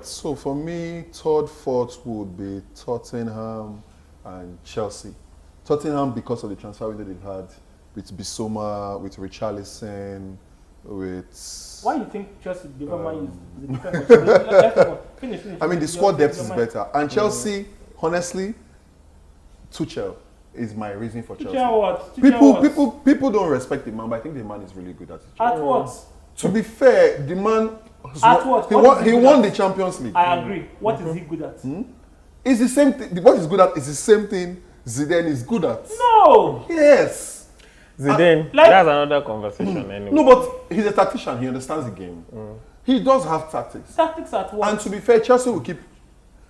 So for me, third, fourth would be Tottenham and Chelsea. Tottenham because of the transfer window they've had with Bissouma, with Richarlison, with. Why do you think Chelsea development is different? Finish. I mean, the squad depth is better. And Chelsea, honestly, Tuchel is my reason for Chelsea. Tuchel what? People don't respect the man, but I think the man is really good at it. At what? To be fair, the man. At what? He won the Champions League. I agree. What is he good at? It's the same thing. What he's good at is the same thing Zidane is good at. No. Yes. Zidane, that's another conversation anyway. No, but he's a tactician. He understands the game. He does have tactics. Tactics at what? And to be fair, Chelsea will keep.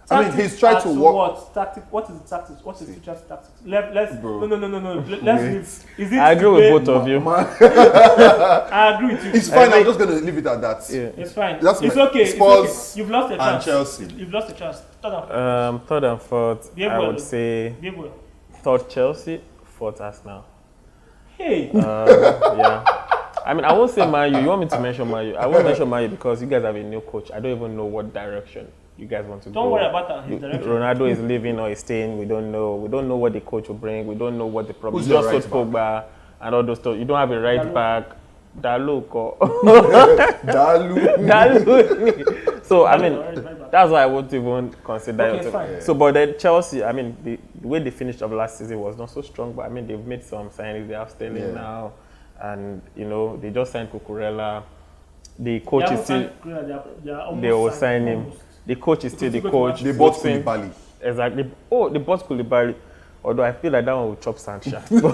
Tactics, I mean, he's tried to work. What? Tactic? What is the tactics? What is Tuchel's tactics? Let's. Bro. No. Let's leave. Is it? I agree with both of you. I agree with you. It's fine. I'm just going to leave it at that. Yeah. It's fine. That's it's my- okay. Spurs It's okay. You've lost a chance. and Chelsea. You've lost a chance. Third and fourth, I would say third Chelsea, fourth Arsenal. Hey. Yeah. I mean, I won't say Man U. You want me to mention Man U? I won't mention Man U because you guys have a new coach. I don't even know what direction you guys want to go. Don't worry about that. His direction. Ronaldo is leaving or is staying. We don't know. We don't know what the coach will bring. We don't know what the problem is. Who's Just your so right Pogba and all those stuff. You don't have a right back. Dalu. So, I mean, that's why I won't even consider Okay, it. fine. So, but then Chelsea, I mean, the way they finished of last season was not so strong, but I mean, they've made some signings. They have Sterling now, and, you know, they just signed Cucurella. The coach is still, they will sign him. The coach is still the coach. They bought Koulibaly. Exactly. Oh, they bought Koulibaly. Although I feel like that one will chop Sancho. Anyway,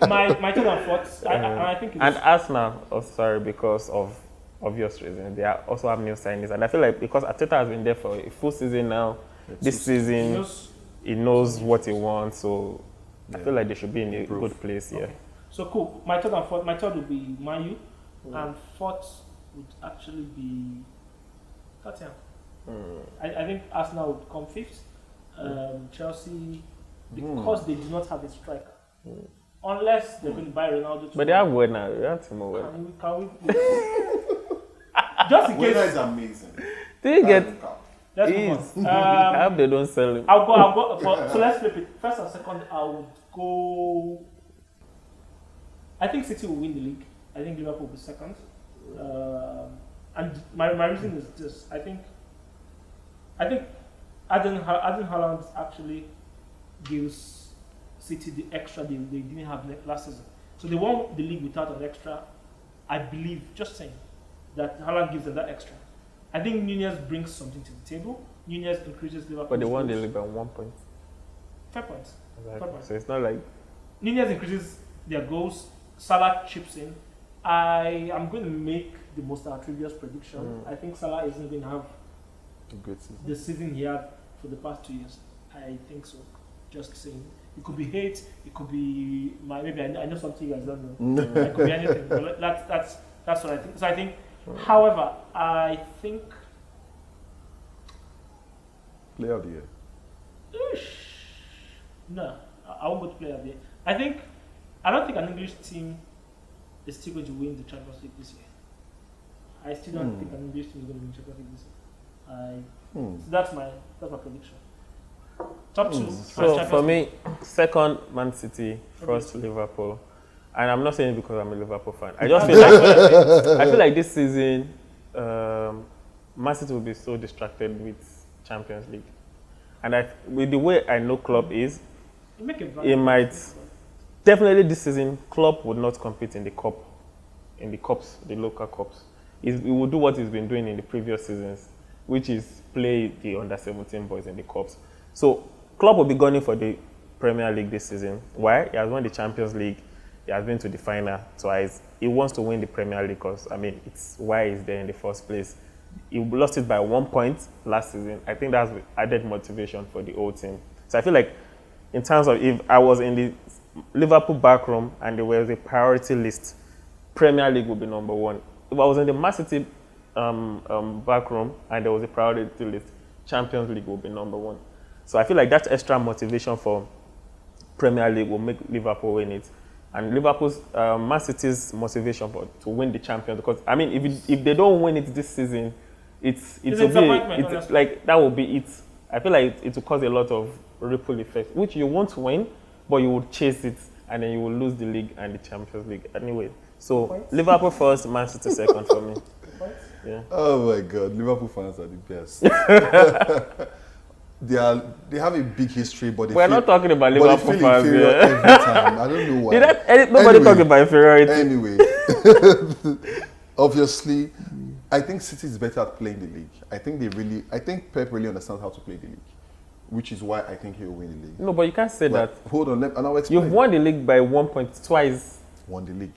my third and fourth, I think it's... And Arsenal, sorry, because of obvious reasons, they also have new signings. And I feel like because Arteta has been there for a full season now, this season, he knows what he wants. So I feel like they should be in a good place here. Okay. So cool. My third and fourth, my third would be Man U. And fourth would actually be Tottenham. I think Arsenal would come fifth. Chelsea, because they do not have a striker. Unless they're going to buy Ronaldo. But they have Werner. They have Timo Werner. Can we just in case. Werner is amazing. Did you get? Let's move on. I hope they don't sell him. I'll go so let's flip it. First and second, I would go. I think City will win the league. I think Liverpool will be second. And my reason is this. I think Aden Haaland actually gives City the extra they didn't have last season. So they won the league without an extra. I believe, just saying, that Haaland gives them that extra. I think Nunez brings something to the table. Nunez increases Liverpool. But they won the league by 1 point. Fair point. Exactly. Fair point. So it's not like Nunez increases their goals. Salah chips in. I am going to make the most outrageous prediction. I think Salah isn't going to have A good season. the season he had for the past 2 years. I think so. Just saying. It could be hate. It could be maybe I know something you guys don't know. It could be anything. But that's what I think. So I think. However, I think. Player of the year. No, I won't go to player of the year. I don't think an English team is still going to win the Champions League this year. I still don't think an English team is going to win the Champions League this year. So that's my prediction. Top two. So for me, second Man City, first Liverpool, and I'm not saying it because I'm a Liverpool fan. I just feel like this season, Man City will be so distracted with Champions League, and with the way I know Klopp is, it might definitely this season Klopp would not compete in the cup, the local cups. He will do what he's been doing in the previous seasons, which is play the under-17 boys in the cups. So Klopp will be gunning for the Premier League this season. Why? He has won the Champions League. He has been to the final twice. He wants to win the Premier League because, I mean, it's why he's there in the first place. He lost it by 1 point last season. I think that's added motivation for the whole team. So I feel like in terms of if I was in the Liverpool backroom and there was a priority list, Premier League would be number one. If I was in the Man City backroom and there was a priority list, Champions League would be number one. So I feel like that extra motivation for Premier League will make Liverpool win it. And Liverpool's, Man City's motivation to win the Champions, because, I mean, if they don't win it this season, it It's will a be disappointment, it's honestly. like that will be it. I feel like it will cause a lot of ripple effect, which you won't win, but you will chase it, and then you will lose the league and the Champions League anyway. So Points. Liverpool first, Man City second for me. Right? Yeah. Oh my God, Liverpool fans are the best. They have a big history, but We're not talking about but Liverpool they feel fans inferior here. every time. I don't know why. Nobody Anyway. talking about inferiority. Anyway, obviously, I think City is better at playing the league. I think Pep really understands how to play the league, which is why I think he'll win the league. No, but you can't say But that. hold on, and I'll explain. You've won the league by 1 point twice. Won the league.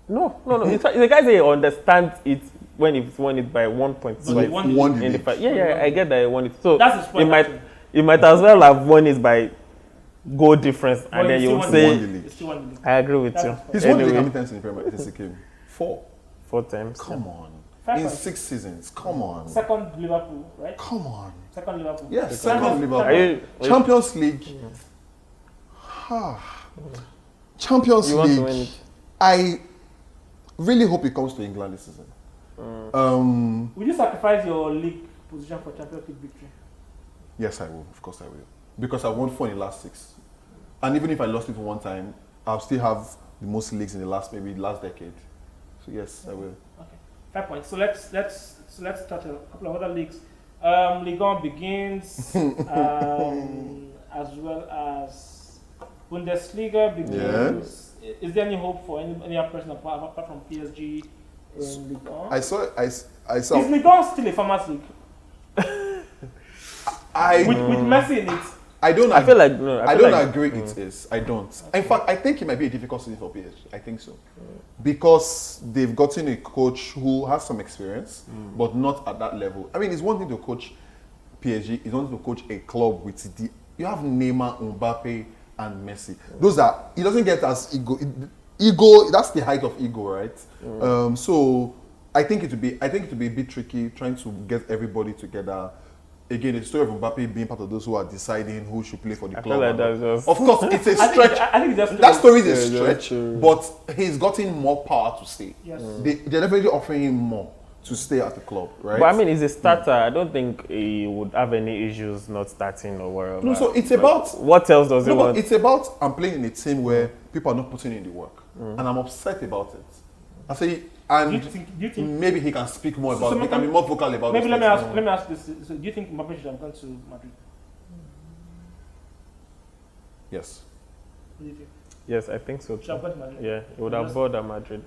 No. The guy say he understands it when he's won it by 1 point But twice. he won Won the In the league. yeah, I get that he won it. So That's his point, actually. he might as well have won it by goal difference, But and then he you still would won say, Won the league. He still won the league. I agree with That's you. his point. He's won the league how Anyway, many times in the Premier League since he came? 4. 4 times. Come on. 5 In points. 6 seasons. Come on. Second Liverpool, right? Come on. Second Liverpool. Yes, Second. second Liverpool. Are you, Champions League. Champions you want to win League. it? I really hope it comes to England this season. Will you sacrifice your league position for Champions League victory? Yes, I will. Of course, I will. Because I won 4 in the last 6. And even if I lost it one time, I'll still have the most leagues in the last decade. So yes, I will. Okay, 5 points. So let's touch a couple of other leagues. Ligue 1 begins, as well as Bundesliga begins. Is there any hope for any other person apart from PSG in Ligue 1? I saw. Is Ligue 1 still a farmers league with Messi in it? I don't. I feel like no. I feel don't like, agree it is. I don't. In fact, I think it might be a difficult season for PSG. I think so. Because they've gotten a coach who has some experience, but not at that level. I mean, it's one thing to coach PSG, it's one thing to coach a club with you have Neymar, Mbappe, and Messi. Those are, it doesn't get as ego, that's the height of ego, right? So I think it would be a bit tricky trying to get everybody together. Again, the story of Mbappe being part of those who are deciding who should play for the I club. feel like that's just. Of course, it's a I stretch. think it's just That story is a Yeah, stretch, that's true. but he's gotten more power to stay. Yes. They're definitely offering him more to stay at the club, right? But I mean, he's a starter. I don't think he would have any issues not starting or whatever. No, so it's Like, about what else does he no, but want? it's about I'm playing in a team where people are not putting in the work, and I'm upset about it. I say, and Do you think maybe he can speak more about. So He can be more vocal about. maybe those let things. me ask this. So do you think Mbappe should have gone to Madrid? Yes. What do you think? Yes, I think so Should have too. gone to Madrid? Yeah, he would have bought at Madrid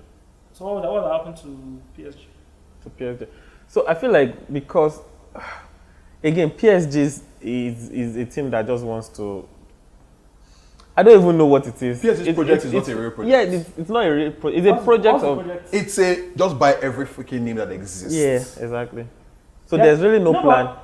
So what would have happened to PSG? to PSG. So I feel like because again, PSG is a team that just wants to. I don't even know what it is. PSG's project is not a real project. Yeah, it's not a real project. It's a project What's the of. project? It's a just buy every freaking name that exists. Yeah, exactly. So Yeah. there's really no but plan.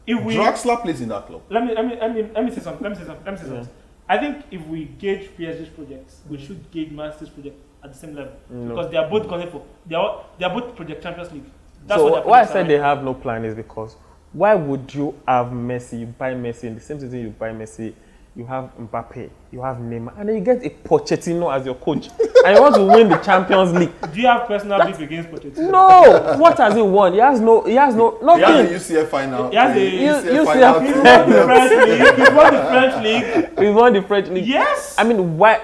If we Draxler plays in that club. let me say something. I think if we gauge PSG's projects, we should gauge Man City's project at the same level because they are both going for they are both project Champions League. That's So what why I their said projects they are. have no plan is because why would you have Messi? You buy Messi in the same season you buy Messi. You have Mbappe, you have Neymar, and then you get a Pochettino as your coach, and you want to win the Champions League. Do you have personal beef against Pochettino? No, what has he won? He has nothing. He has the UCF final. He has the UCF final. He won the French league. He won the French league. He won the French league. Yes. I mean, why?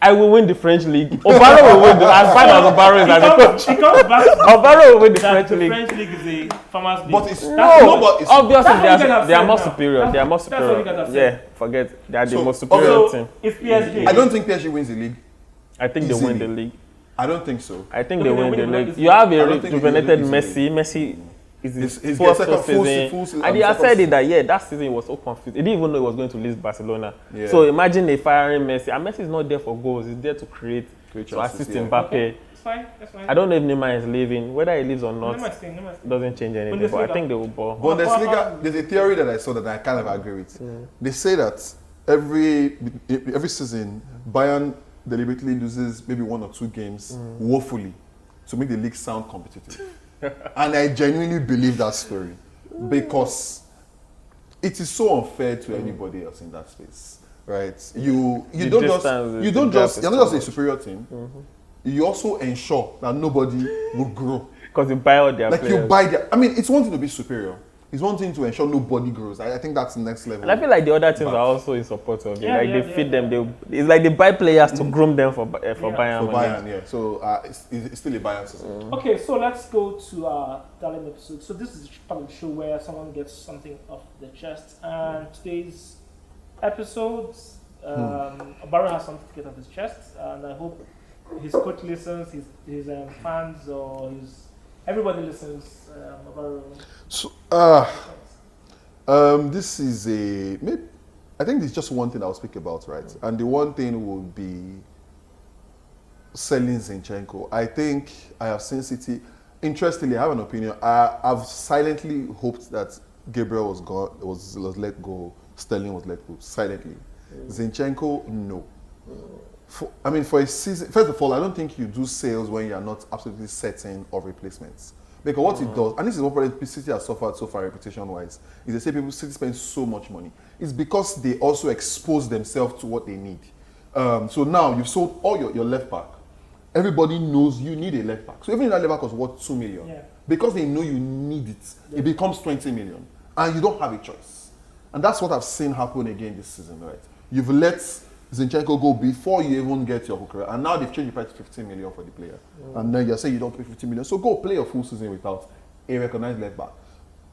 I will win the French league. Obaro will win as far as Obaro is as a coach. He comes back to Obaro will win the that French the league. French league is a farmers league. But it's No, but it's obviously That's what you guys have they are said more now. superior. They are more That's what you guys superior. have Yeah, said. forget they are the So, most superior So team. if PSG, I don't think PSG wins the league. I think they easily. win the league. I don't think so. I think Okay, they they win win the the league. league. You have I a don't think they rejuvenated win the Messi. Messi is his He's first second full season. season. And he has said it that that season he was so confused. He didn't even know he was going to leave Barcelona. Yeah. So imagine a firing Messi. And Messi is not there for goals. He's there to create, to chances, assist yeah. Mbappe. okay, it's fine. That's fine. I don't know if Neymar is leaving. Whether he leaves or not Neymar is staying, Neymar is staying. doesn't change anything. But I Bundesliga. think they will ball. Bundesliga, there's a theory that I saw that I kind of agree with. They say that every season, Bayern deliberately loses maybe 1 or 2 games woefully to make the league sound competitive. And I genuinely believe that story because it is so unfair to anybody else in that space, right? You The don't distance is- you're the gap not is just too a much. superior team. You also ensure that nobody will grow. Because you buy all their Like players. you buy their. I mean, it's one thing to be superior. It's one thing to ensure nobody grows. I think that's the next level. And I feel like the other teams But- are also in support of it. Yeah, like yeah, they yeah, feed yeah. them. It's like they buy players to groom them for Bayern. for Bayern, yeah. So it's still a Bayern season. Okay, so let's go to our darling episode. So this is part of the show where someone gets something off their chest. And today's episode, Barrow has something to get off his chest, and I hope his coach listens, his fans, or everybody listens. Barrow. So this is I think there's just one thing I'll speak about, right? And the one thing would be selling Zinchenko. I think I have seen City. Interestingly, I have an opinion. I've silently hoped that Gabriel was let go, Sterling was let go, silently. Zinchenko, no. For a season, first of all, I don't think you do sales when you are not absolutely certain of replacements. Because what it does, and this is what probably City has suffered so far reputation-wise, is they say City spend so much money. It's because they also expose themselves to what they need. So now you've sold all your left back. Everybody knows you need a left back. So even if that left back was worth 2 million, because they know you need it, it becomes 20 million. And you don't have a choice. And that's what I've seen happen again this season, right? You've let Zinchenko go before you even get your hooker, and now they've changed the price to 15 million for the player. And now you're saying you don't pay 15 million. So go play a full season without a recognized left back.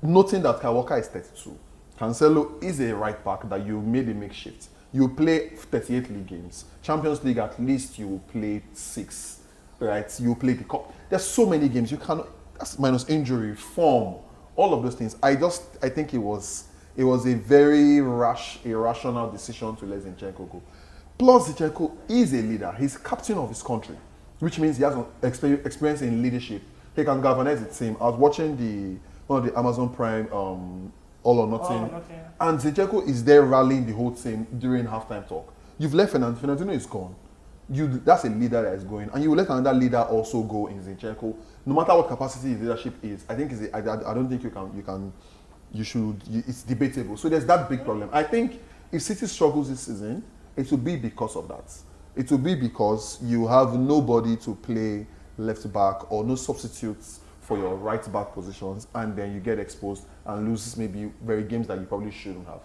Noting that Kyle Walker is 32. Cancelo is a right back that you made a makeshift. You play 38 league games. Champions League, at least you will play 6, right? You play the cup. There's so many games you cannot. That's minus injury, form, all of those things. I think it was a very irrational decision to let Zinchenko go. Plus, Zinchenko is a leader. He's captain of his country, which means he has experience in leadership. He can galvanize the team. I was watching one of the Amazon Prime All or Nothing. And Zinchenko is there rallying the whole team during halftime talk. You've left Fernandinho is gone. That's a leader that is going, and you will let another leader also go in Zinchenko. No matter what capacity his leadership is, I think I don't think it's debatable. So there's that big problem. I think if City struggles this season, it will be because of that. It will be because you have nobody to play left back or no substitutes for your right back positions, and then you get exposed and lose maybe very games that you probably shouldn't have.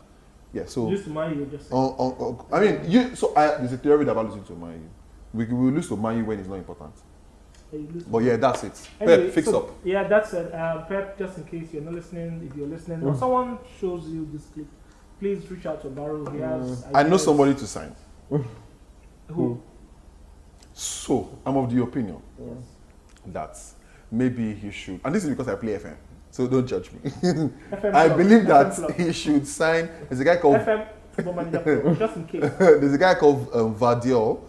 Yeah, so Lose to Man U, just there's a theory about losing to Man U. We will lose to Man U when it's not important. But yeah, that's it. Anyway, Pep, fix up. Yeah, that's it. Pep, just in case you're not listening, if you're listening, or someone shows you this clip, please reach out to Barrow. He has. I know somebody to sign. Who? So I'm of the opinion that maybe he should, and this is because I play FM, so don't judge me. I believe that he should sign. There's a guy called FM Football Manager Pro, just in case. There's a guy called Vardiol.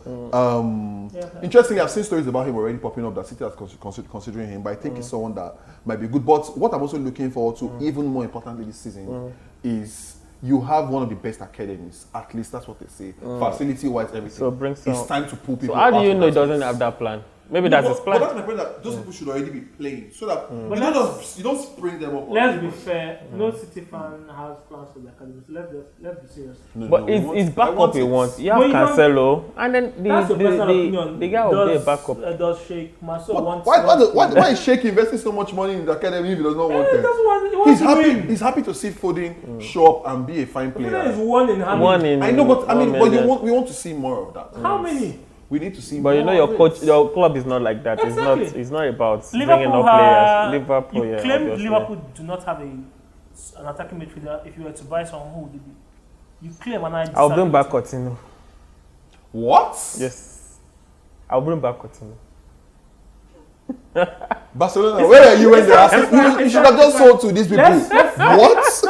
Interestingly, I've seen stories about him already popping up that City is considering him, but I think he's someone that might be good. But what I'm also looking forward to, even more importantly this season, is you have one of the best academies. At least that's what they say. Facility-wise, everything. So bring some. It's time to pull people. So how do out you of know he that doesn't space. have that plan? Maybe that's his plan. But that's my point, that those people should already be playing, so that you don't spring them up. Let's be fair. No City fan has plans for the academy. So let's be serious. But it's backup he wants. You have Cancelo, and then That's your personal opinion. the guy will be a backup. Does Sheikh Mansour want? Why is Sheikh investing so much money in the academy if he does not want them? He's happy to see Foden show up and be a fine player. Foden is one in how many? I know, but we want to see more of that. How many? We need to see But more. you know, your club is not like that. Exactly. It's not about bringing Liverpool up players. Liverpool, you yeah. claim obviously. Liverpool do not have an attacking midfielder. If you were to buy someone, who would it be? You claim and I'll bring back Coutinho. What? Yes. I'll bring back Coutinho. Barcelona, where are you when they asked? You should have just sold to these people. What?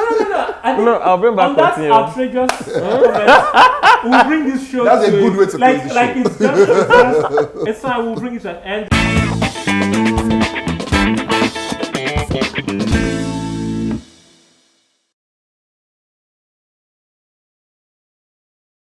No, I'll bring back on that Coutinho. outrageous comment, we'll bring this show That's to a good way to close the show. it's fine, we'll bring it to an end.